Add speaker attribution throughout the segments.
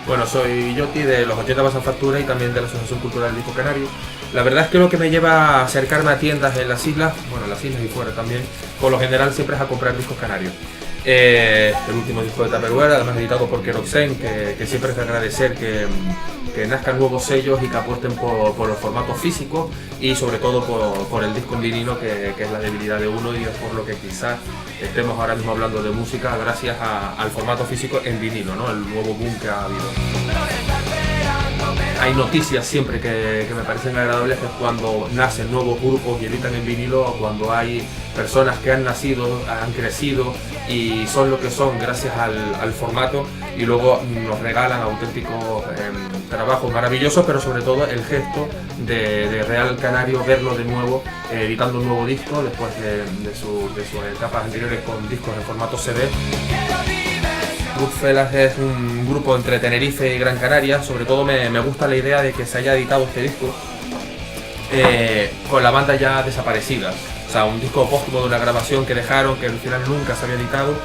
Speaker 1: Bueno, soy Yoti de los 80 Pasan Factura y también de la Asociación Cultural del Disco Canario. La verdad es que lo que me lleva a acercarme a tiendas en las islas, bueno, en las islas y fuera también, por lo general siempre es a comprar discos canarios. El último disco de Tupperware, además editado por Keroxen, que siempre es de agradecer que nazcan nuevos sellos y que apuesten por los formatos físicos y sobre todo por el disco en vinilo, que es la debilidad de uno y es por lo que quizás estemos ahora mismo hablando de música gracias al formato físico en vinilo, ¿no? El nuevo boom que ha habido. Hay noticias siempre que me parecen agradables, que es cuando nacen nuevos grupos y editan en vinilo, o cuando hay personas que han nacido, han crecido y son lo que son gracias al formato y luego nos regalan auténticos trabajos maravillosos, pero sobre todo el gesto de Real Canario verlo de nuevo editando un nuevo disco después de sus etapas anteriores con discos en formato CD. Goodfellas es un grupo entre Tenerife y Gran Canaria. Sobre todo me gusta la idea de que se haya editado este disco con la banda ya desaparecida. O sea, un disco póstumo de una grabación que dejaron, que al final nunca se había editado.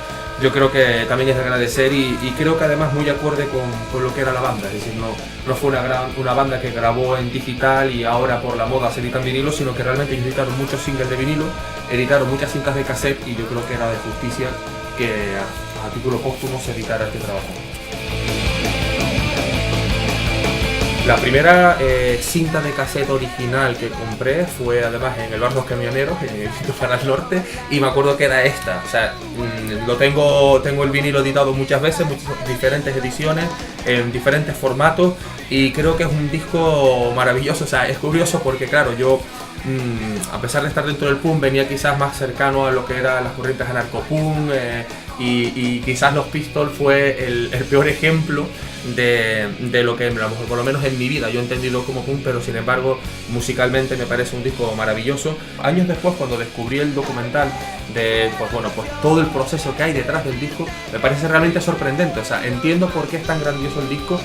Speaker 1: Yo creo que también es de agradecer y creo que además muy acorde con lo que era la banda. Es decir, no fue una banda que grabó en digital y ahora por la moda se edita en vinilo, sino que realmente editaron muchos singles de vinilo, editaron muchas cintas de cassette y yo creo que era de justicia que a título póstumo se editara este trabajo. La primera cinta de cassette original que compré fue además en el bar Los Camioneros, en el sitio para el norte, y me acuerdo que era esta. O sea, tengo el vinilo editado muchas veces, muchas diferentes ediciones, en diferentes formatos, y creo que es un disco maravilloso. O sea, es curioso porque claro, yo a pesar de estar dentro del punk venía quizás más cercano a lo que eran las corrientes anarcopunk y quizás los Pistols fue el peor ejemplo de lo que por lo menos en mi vida yo he entendido como punk, pero sin embargo musicalmente me parece un disco maravilloso. Años después, cuando descubrí el documental de pues todo el proceso que hay detrás del disco, me parece realmente sorprendente. O sea, entiendo por qué es tan grandioso el disco.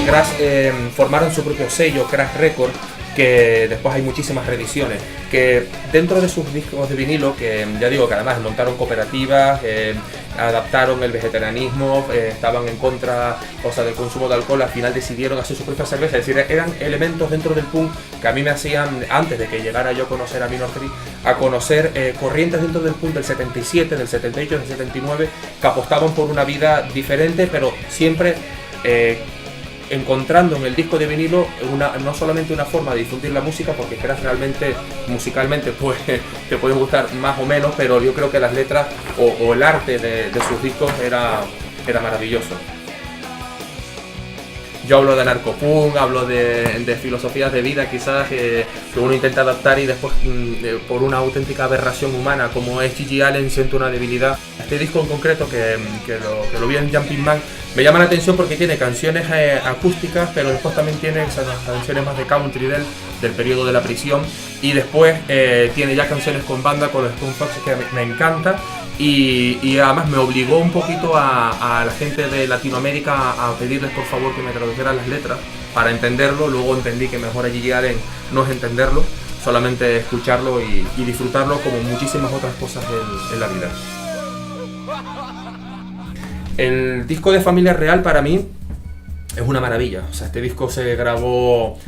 Speaker 1: Crash formaron su propio sello, Crash Records, que después hay muchísimas reediciones, que dentro de sus discos de vinilo, que ya digo que además montaron cooperativas, adaptaron el vegetarianismo, estaban en contra, o sea, del consumo de alcohol, al final decidieron hacer su propia cerveza. Es decir, eran elementos dentro del punk que a mí me hacían, antes de que llegara yo a conocer a Minor Threat, a conocer corrientes dentro del punk del 77, del 78, del 79, que apostaban por una vida diferente, pero siempre encontrando en el disco de vinilo no solamente una forma de difundir la música, porque realmente musicalmente pues te pueden gustar más o menos, pero yo creo que las letras o el arte de sus discos era maravilloso. Yo hablo de anarcopunk, hablo de filosofías de vida quizás que uno intenta adaptar y después por una auténtica aberración humana como es Gigi Allen siento una debilidad. Este disco en concreto que lo vi en Jumping Man me llama la atención porque tiene canciones acústicas, pero después también tiene esas canciones más de country del periodo de la prisión, y después tiene ya canciones con banda con los Stone Fox que me encanta. Y además me obligó un poquito a la gente de Latinoamérica a pedirles por favor que me tradujeran las letras para entenderlo. Luego entendí que mejor a Gigi Allen no es entenderlo, solamente escucharlo y disfrutarlo como muchísimas otras cosas en la vida. El disco de Familia Real para mí es una maravilla. O sea, este disco se grabó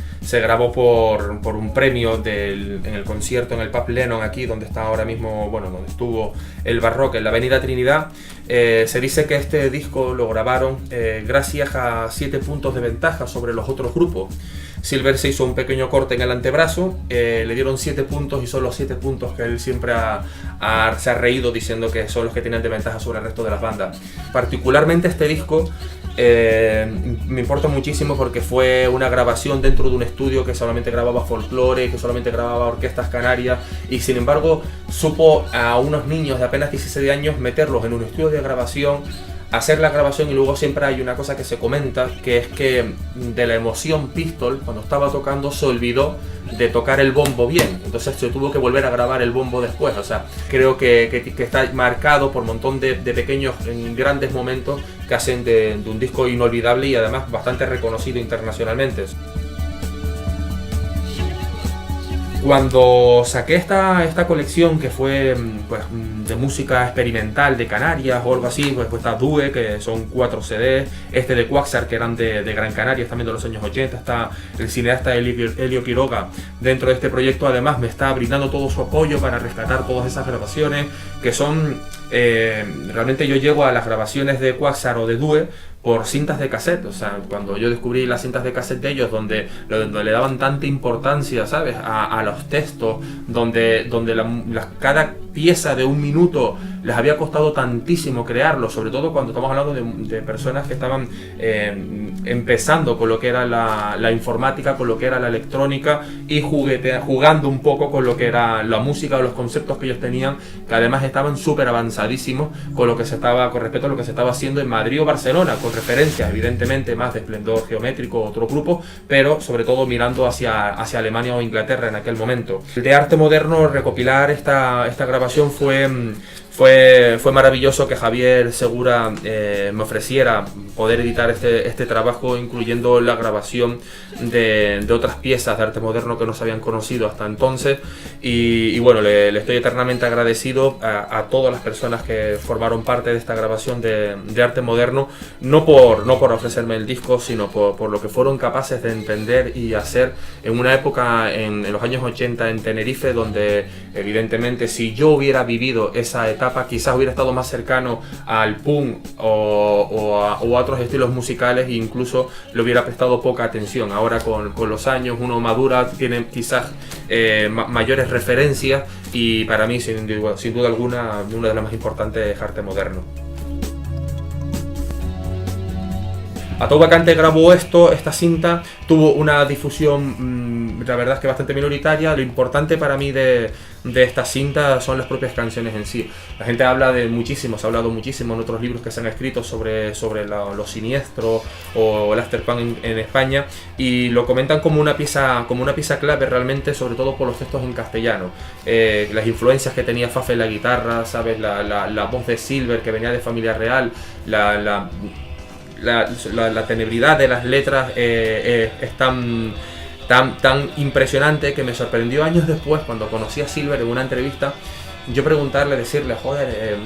Speaker 1: por un premio en el concierto en el Pub Lennon, aquí donde está ahora mismo, bueno, donde estuvo el Barrock, en la Avenida Trinidad. Se dice que este disco lo grabaron gracias a 7 puntos de ventaja sobre los otros grupos. Silver se hizo un pequeño corte en el antebrazo, le dieron 7 puntos y son los 7 puntos que él siempre se ha reído diciendo que son los que tienen de ventaja sobre el resto de las bandas. Particularmente este disco me importa muchísimo porque fue una grabación dentro de un estudio que solamente grababa folclore, que solamente grababa orquestas canarias, y sin embargo supo a unos niños de apenas 16 años meterlos en un estudio de grabación, hacer la grabación, y luego siempre hay una cosa que se comenta, que es que de la emoción Pistol, cuando estaba tocando, se olvidó de tocar el bombo bien, entonces se tuvo que volver a grabar el bombo después. O sea, creo que está marcado por un montón de pequeños, grandes momentos que hacen de un disco inolvidable y además bastante reconocido internacionalmente. Cuando saqué esta colección, que fue pues, de música experimental de Canarias o algo así, pues está Due, que son 4 CDs, este de Quaxar, que eran de Gran Canaria, también de los años 80, está el cineasta Elio Quiroga dentro de este proyecto. Además me está brindando todo su apoyo para rescatar todas esas grabaciones, que son, realmente yo llego a las grabaciones de Quaxar o de Due por cintas de cassette. O sea, cuando yo descubrí las cintas de cassette de ellos, donde le daban tanta importancia, ¿sabes?, a los textos, donde cada pieza de 1 minuto les había costado tantísimo crearlo, sobre todo cuando estamos hablando de personas que estaban empezando con lo que era la informática, con lo que era la electrónica, y jugando un poco con lo que era la música o los conceptos que ellos tenían, que además estaban súper avanzadísimos con respecto a lo que se estaba haciendo en Madrid o Barcelona, con referencias evidentemente más de Esplendor Geométrico, otro grupo, pero sobre todo mirando hacia Alemania o Inglaterra en aquel momento. De arte moderno, recopilar esta grabación fue maravilloso, que Javier Segura me ofreciera poder editar este trabajo, incluyendo la grabación de otras piezas de arte moderno que no se habían conocido hasta entonces. Y bueno, le estoy eternamente agradecido a todas las personas que formaron parte de esta grabación de arte moderno, no por ofrecerme el disco, sino por lo que fueron capaces de entender y hacer en una época, en los años 80 en Tenerife, donde evidentemente si yo hubiera vivido esa etapa, quizás hubiera estado más cercano al punk o a otros estilos musicales, e incluso le hubiera prestado poca atención. Ahora con los años uno madura, tiene quizás mayores referencias, y para mí sin duda alguna una de las más importantes es arte moderno. Ataúd Vacante grabó esta cinta, tuvo una difusión, la verdad es que bastante minoritaria. Lo importante para mí de esta cinta son las propias canciones en sí. La gente habla se ha hablado muchísimo en otros libros que se han escrito sobre lo siniestro o el afterpunk en España, y lo comentan como una pieza clave realmente, sobre todo por los textos en castellano. Las influencias que tenía Fafe en la guitarra, ¿sabes? La voz de Silver, que venía de Familia Real, la tenebridad de las letras es tan impresionante, que me sorprendió años después, cuando conocí a Silver en una entrevista, yo preguntarle, decirle, joder,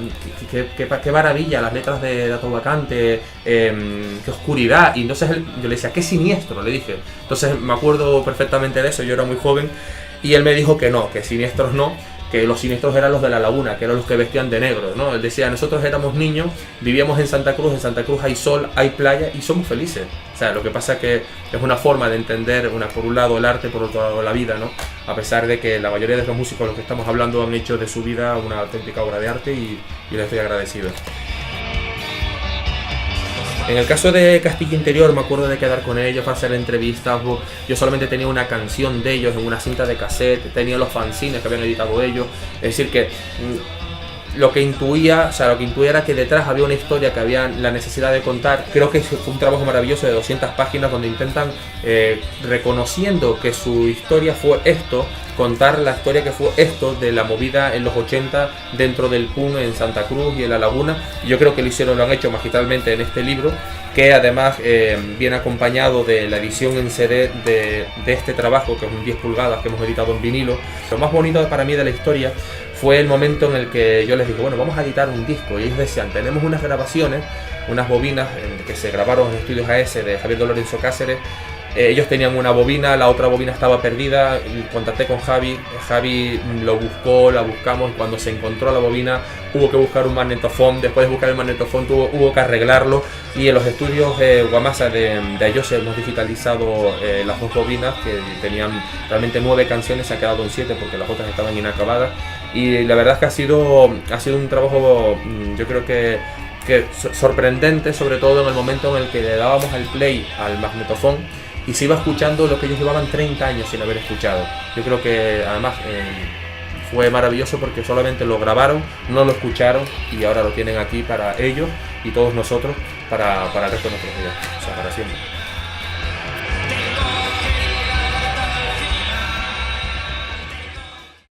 Speaker 1: qué maravilla las letras de Ataúd Vacante, qué oscuridad. Y entonces yo le decía, qué siniestro, le dije. Entonces me acuerdo perfectamente de eso, yo era muy joven, y él me dijo que no, que siniestros no, que los siniestros eran los de La Laguna, que eran los que vestían de negro, ¿no? Él decía, nosotros éramos niños, vivíamos en Santa Cruz hay sol, hay playa y somos felices. O sea, lo que pasa es que es una forma de entender, por un lado el arte, por otro lado la vida, ¿no? A pesar de que la mayoría de los músicos de los que estamos hablando han hecho de su vida una auténtica obra de arte, y les estoy agradecido. En el caso de Castillo Interior, me acuerdo de quedar con ellos, hacer entrevistas. Yo solamente tenía una canción de ellos en una cinta de cassette, tenía los fanzines que habían editado ellos. Es decir, que lo que intuía era que detrás había una historia que había la necesidad de contar. Creo que fue un trabajo maravilloso de 200 páginas donde intentan, reconociendo que su historia fue esto, contar la historia que fue esto de la movida en los 80 dentro del punk en Santa Cruz y en La Laguna. Yo creo que lo han hecho magistralmente en este libro, que además viene acompañado de la edición en CD de este trabajo, que es un 10 pulgadas que hemos editado en vinilo. Lo más bonito para mí de la historia fue el momento en el que yo les dije, bueno, vamos a editar un disco, y ellos decían, tenemos unas grabaciones, unas bobinas que se grabaron en estudios AS de Javier Lorenzo Cáceres. Ellos tenían una bobina, la otra bobina estaba perdida. Contacté con Javi lo buscó, la buscamos, y cuando se encontró la bobina hubo que buscar un magnetofón. Después de buscar el magnetofón hubo que arreglarlo, y en los estudios Guamasa de ellos hemos digitalizado las 2 bobinas, que tenían realmente 9 canciones, se ha quedado en 7 porque las otras estaban inacabadas, y la verdad es que ha sido un trabajo, yo creo que sorprendente, sobre todo en el momento en el que le dábamos al play al magnetofón y se iba escuchando lo que ellos llevaban 30 años sin haber escuchado. Yo creo que además fue maravilloso, porque solamente lo grabaron, no lo escucharon, y ahora lo tienen aquí para ellos y todos nosotros para el resto de nuestros días, o sea, para siempre.